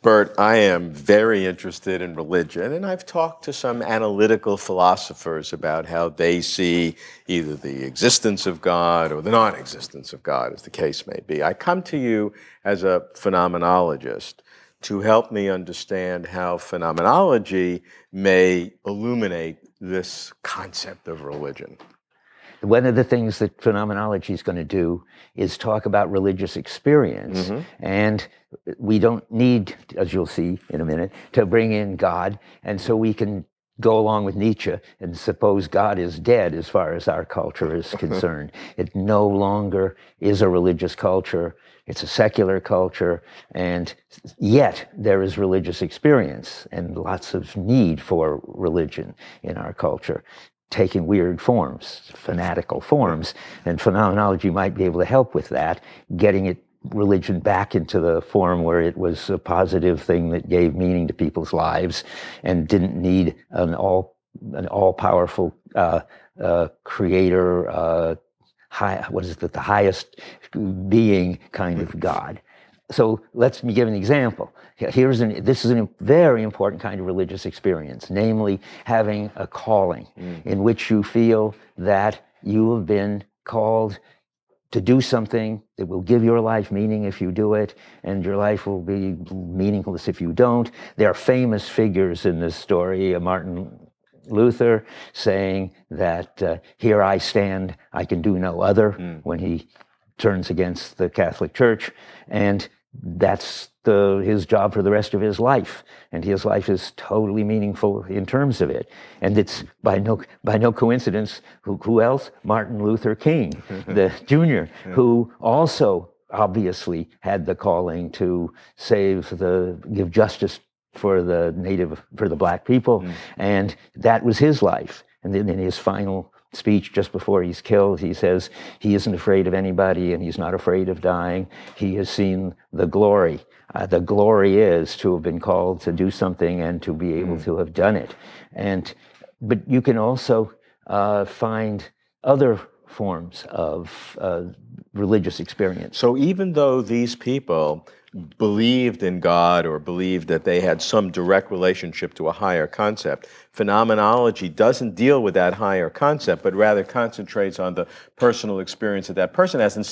Bert, I am very interested in religion, and I've talked to some analytical philosophers about how they see either the existence of God or the non-existence of God, as the case may be. I come to you as a phenomenologist to help me understand how phenomenology may illuminate this concept of religion. One of the things that phenomenology is going to do is talk about religious experience. And we don't need, as you'll see in a minute, to bring in God. And so we can go along with Nietzsche and suppose God is dead as far as our culture is concerned. It no longer is a religious culture. It's a secular culture. And yet there is religious experience and lots of need for religion in our culture, taking weird forms, fanatical forms, and phenomenology might be able to help with that, getting religion back into the form where it was a positive thing that gave meaning to people's lives and didn't need an all-powerful creator, the highest being kind of God. So let me give an example. This is a very important kind of religious experience, namely having a calling in which you feel that you have been called to do something that will give your life meaning if you do it, and your life will be meaningless if you don't. There are famous figures in this story, Martin Luther saying that here I stand, I can do no other, when he turns against the Catholic Church, and that's his job for the rest of his life, and his life is totally meaningful in terms of it. And it's by no coincidence who else? Martin Luther King, the Jr., who also obviously had the calling to give justice for the black people, and that was his life. And then in his final speech just before he's killed, he says he isn't afraid of anybody and he's not afraid of dying. He has seen the glory. The glory is to have been called to do something and to be able to have done it. But you can also find other forms of religious experience. So even though these people believed in God or believed that they had some direct relationship to a higher concept, phenomenology doesn't deal with that higher concept, but rather concentrates on the personal experience that that person has and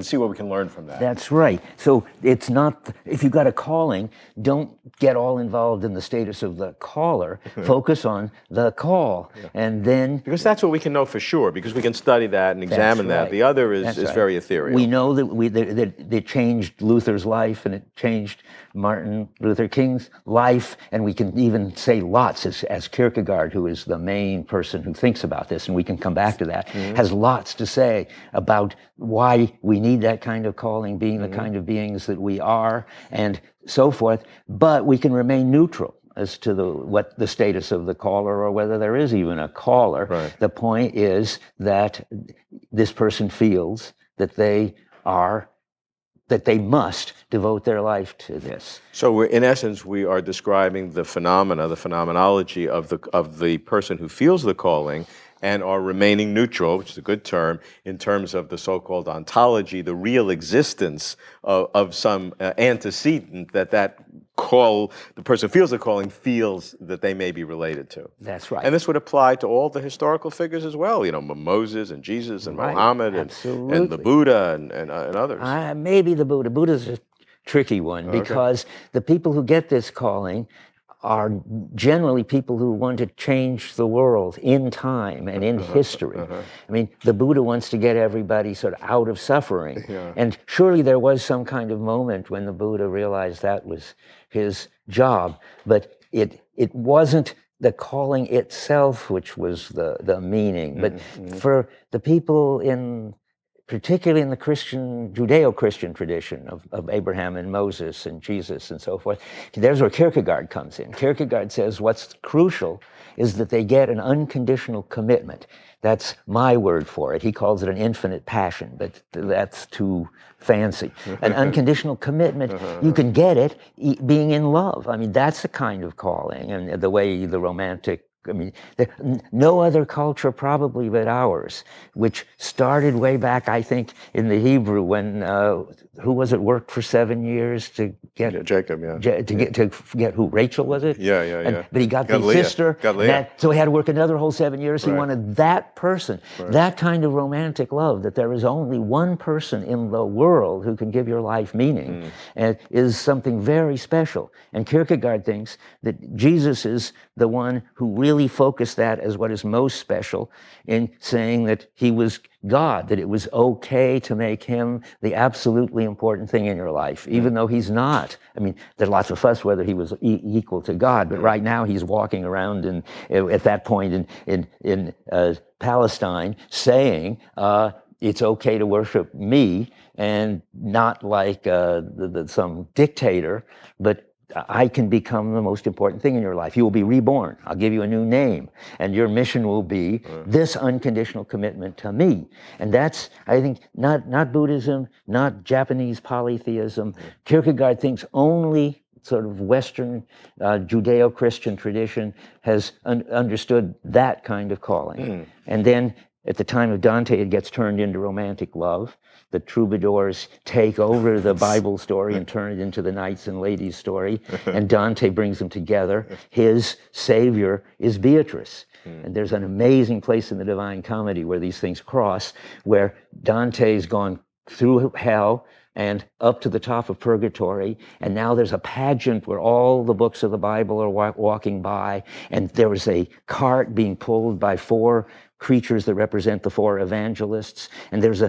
see what we can learn from that. That's right. So it's not, if you've got a calling, don't get all involved in the status of the caller. Focus on the call. And then... Because that's what we can know for sure, because we can study that and examine that. The other is very ethereal. We know that it changed Luther's life and it changed Martin Luther King's life, and we can even say lots, as Kierkegaard, who is the main person who thinks about this, and we can come back to that, has lots to say about why we need that kind of calling, being the kind of beings that we are, and so forth. But we can remain neutral as to what the status of the caller or whether there is even a caller. Right. The point is that this person feels that they must devote their life to this. So in essence, we are describing the phenomenology of the person who feels the calling and are remaining neutral, which is a good term, in terms of the so-called ontology, the real existence of some antecedent that call, the person who feels the calling feels that they may be related to. That's right. And this would apply to all the historical figures as well, Moses and Jesus and Muhammad and the Buddha and others. Maybe the Buddha. Buddha's a tricky one because the people who get this calling are generally people who want to change the world in time and in history. I mean, the Buddha wants to get everybody sort of out of suffering. And surely there was some kind of moment when the Buddha realized that was his job, but it wasn't the calling itself which was the meaning. But for the people particularly in the Judeo-Christian tradition of Abraham and Moses and Jesus and so forth, there's where Kierkegaard comes in. Kierkegaard says what's crucial is that they get an unconditional commitment. That's my word for it. He calls it an infinite passion, but that's too fancy. An unconditional commitment, you can get it being in love. I mean, that's the kind of calling, and the way the Romantic I mean, no other culture probably but ours, which started way back, I think, in the Hebrew when who was it worked for 7 years to get Jacob, yeah. to get who? Rachel, was it? Yeah. But he got the Leah. sister. Got Leah. So he had to work another whole 7 years. He Right. wanted that person. Right. That kind of romantic love, that there is only one person in the world who can give your life meaning, and is something very special. And Kierkegaard thinks that Jesus is the one who really focused that as what is most special, in saying that he was God, that it was okay to make him the absolutely important thing in your life, even though he's not. I mean, there's lots of fuss whether he was equal to God, but right now he's walking around at that point in Palestine saying, it's okay to worship me, and not like some dictator, but I can become the most important thing in your life. You will be reborn. I'll give you a new name. And your mission will be this unconditional commitment to me. And that's, I think, not Buddhism, not Japanese polytheism. Kierkegaard thinks only sort of Western Judeo-Christian tradition has understood that kind of calling. And then at the time of Dante, it gets turned into romantic love. The troubadours take over the Bible story and turn it into the knights and ladies story, and Dante brings them together. His savior is Beatrice. And there's an amazing place in the Divine Comedy where these things cross, where Dante's gone through hell and up to the top of purgatory, and now there's a pageant where all the books of the Bible are walking by, and there was a cart being pulled by 4 creatures that represent the 4 evangelists, and there's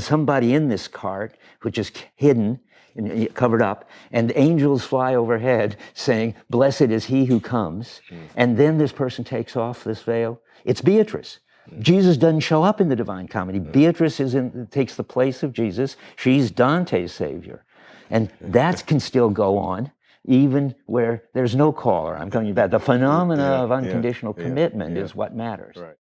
somebody in this cart which is hidden and covered up, and angels fly overhead saying, "Blessed is he who comes." And then this person takes off this veil. It's Beatrice. Jesus doesn't show up in the Divine Comedy. Beatrice takes the place of Jesus. She's Dante's savior. And that can still go on, even where there's no caller. I'm telling you about the phenomena of unconditional commitment is what matters. Right.